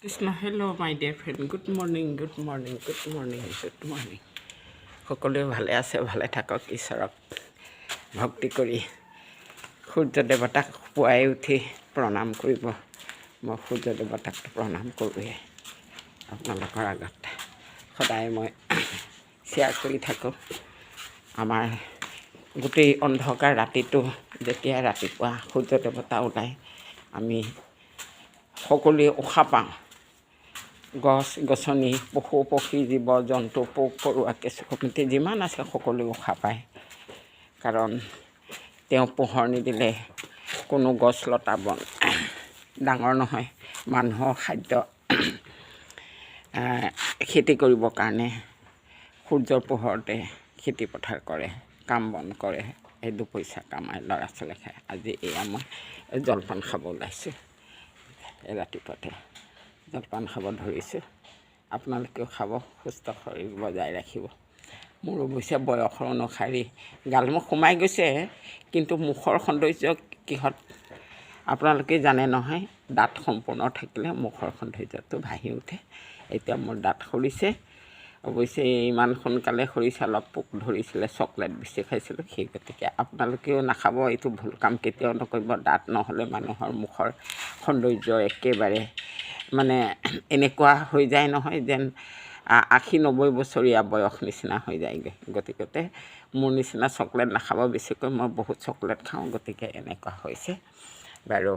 Krishna, hello, my dear friend. Good morning, good morning, good morning, good morning. সকলোৱে ভালে আছে, ভালে থাকক, ঈশ্বৰক ভক্তি কৰি সূৰ্য দেৱতাক পুৱাই উঠি প্ৰণাম কৰিব। মই সূৰ্য দেৱতাক প্ৰণাম কৰোঁহে আপোনালোকৰ আগত। সদায় মই শ্বেয়াৰ কৰি থাকোঁ আমাৰ গোটেই অন্ধকাৰ ৰাতিটো যেতিয়া ৰাতিপুৱা সূৰ্য দেৱতা ওলায় আমি সকলোৱে উশাহ পাওঁ। গছ গছনি পশু পক্ষী জীৱ জন্তু পোক পৰুৱা কেঁচু কমিটি যিমান আছে সকলোৱে উশাহ পায়, কাৰণ তেওঁ পোহৰ নিদিলে কোনো গছ লতা বন ডাঙৰ নহয়। মানুহৰ খাদ্য খেতি কৰিবৰ কাৰণে সূৰ্যৰ পোহৰতে খেতি পথাৰ কৰে, কাম বন কৰে, এই দুপইচা কামাই ল'ৰা ছোৱালী খায়। আজি এয়া মই জলপান খাব ওলাইছোঁ, ৰাতিপুৱাতে জলপান খাব ধৰিছোঁ। আপোনালোকেও খাব, সুস্থ শৰীৰ বজাই ৰাখিব। মোৰ অৱশ্যে বয়সৰ অনুসাৰি গালমুখ সোমাই গৈছে, কিন্তু মুখৰ সৌন্দৰ্য কিহত আপোনালোকে জানে নহয়। দাঁত সম্পূৰ্ণ থাকিলে মুখৰ সৌন্দৰ্যটো ভাহি উঠে। এতিয়া মোৰ দাঁত সৰিছে, অৱশ্যে ইমান সোনকালে সৰিছে, অলপ পোক ধৰিছিলে, চকলেট বেছি খাইছিলোঁ। সেই গতিকে আপোনালোকেও নাখাব, এইটো ভুল কাম কেতিয়াও নকৰিব। দাঁত নহ'লে মানুহৰ মুখৰ সৌন্দৰ্য একেবাৰে মানে এনেকুৱা হৈ যায় নহয়, যেন 80-90 বছৰীয়া বয়স নিচিনা হৈ যায়গৈ। গতিকে মোৰ নিচিনা চকলেট নাখাব বেছিকৈ, মই বহুত চকলেট খাওঁ, গতিকে এনেকুৱা হৈছে। বাৰু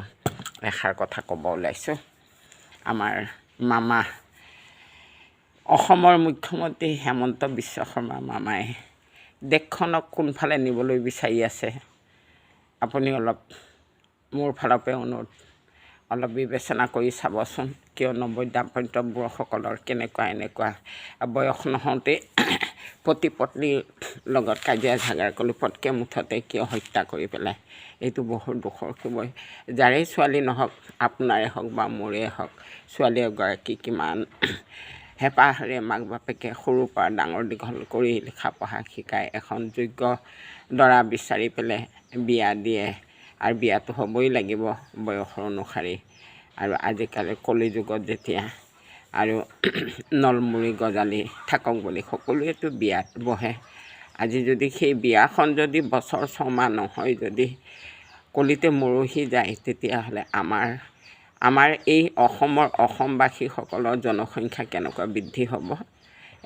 এষাৰ কথা ক'ব ওলাইছোঁ। আমাৰ মামা অসমৰ মুখ্যমন্ত্ৰী হেমন্ত বিশ্ব শৰ্মা মামাই দেশখনক কোনফালে নিবলৈ বিচাৰি আছে, আপুনি অলপ মোৰ ফালৰ পৰা অনুৰোধ অলপ বিবেচনা কৰি চাবচোন। কিয়নো বৃদ্ধাপত্যসকলৰ কেনেকুৱা এনেকুৱা বয়স নহওঁতেই পতি পত্নীৰ লগত কাজিয়া ঝাগাৰ কৰি পটকৈ মুঠতে কিয় হত্যা কৰি পেলায়, এইটো বহুত দুখৰ খবৰ। যাৰেই ছোৱালী নহওক, আপোনাৰে হওক বা মোৰে হওক, ছোৱালী এগৰাকী কিমান হেঁপাহেৰে মাক বাপেকে সৰুৰ পৰা ডাঙৰ দীঘল কৰি লিখা পঢ়া শিকাই এখন যোগ্য দৰা বিচাৰি পেলাই বিয়া দিয়ে, আৰু বিয়াটো হ'বই লাগিব বয়সৰ অনুসাৰি। আৰু আজিকালি কলিযুগত যেতিয়া আৰু নলমুৰি গজালি থাকক বুলি সকলোৱেতো বিয়াত বহে। আজি যদি সেই বিয়াখন যদি বছৰ ছমাহ নহয়, যদি কলিতে মৰহি যায়, তেতিয়াহ'লে আমাৰ এই অসমবাসীসকলৰ জনসংখ্যা কেনেকুৱা বৃদ্ধি হ'ব।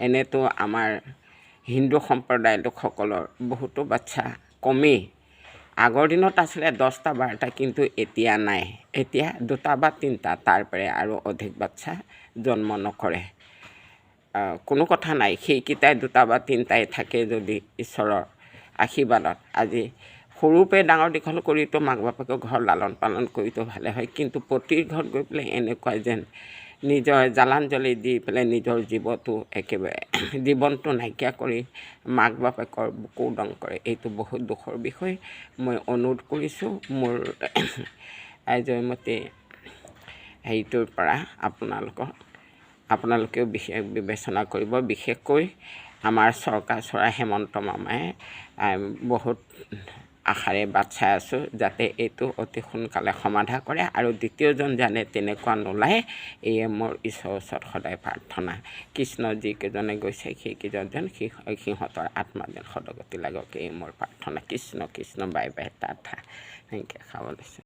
এনেতো আমাৰ হিন্দু সম্প্ৰদায়ৰ লোকসকলৰ বহুতো বাচ্চা কমেই। আগৰ দিনত আছিলে 10টা 12টা, কিন্তু এতিয়া নাই। এতিয়া 2টা বা 3টা, তাৰ পৰা আৰু অধিক বাচ্চা জন্ম নকৰে। কোনো কথা নাই, সেইকেইটাই 2টা বা 3টাই থাকে যদি ঈশ্বৰৰ আশীৰ্বাদত। আজি সৰুৰ পৰাই ডাঙৰ দীঘল কৰিতো মাক বাপেকৰ ঘৰ লালন পালন কৰিতো ভালে হয়, কিন্তু প্ৰতিৰ ঘৰত গৈ পেলাই এনেকুৱা যেন নিজৰ জালাঞ্জলি দি পেলাই নিজৰ জীৱনটো নাইকিয়া কৰি মাক বাপেকৰ বুকু দং কৰে, এইটো বহুত দুখৰ বিষয়। মই অনুৰোধ কৰিছোঁ মোৰ জয়মতী হেৰিটোৰ পৰা আপোনালোকেও বিশেষ বিবেচনা কৰিব। বিশেষকৈ আমাৰ চৰকাৰ চৰা হেমন্ত মামাই বহুত আশাৰে বাট চাই আছোঁ, যাতে এইটো অতি সোনকালে সমাধা কৰে আৰু দ্বিতীয়জন জানে তেনেকুৱা নোলায়, এয়ে মোৰ ঈশ্বৰৰ ওচৰত সদায় প্ৰাৰ্থনা। কৃষ্ণ যিকেইজনে গৈছে সেইকেইজন যেন সিহঁতৰ আত্মা যেন সদগতি লাগক, এই মোৰ প্ৰাৰ্থনা। কৃষ্ণ কৃষ্ণ, বাই বাই, টাটা, এনেকৈ খাব লৈছোঁ।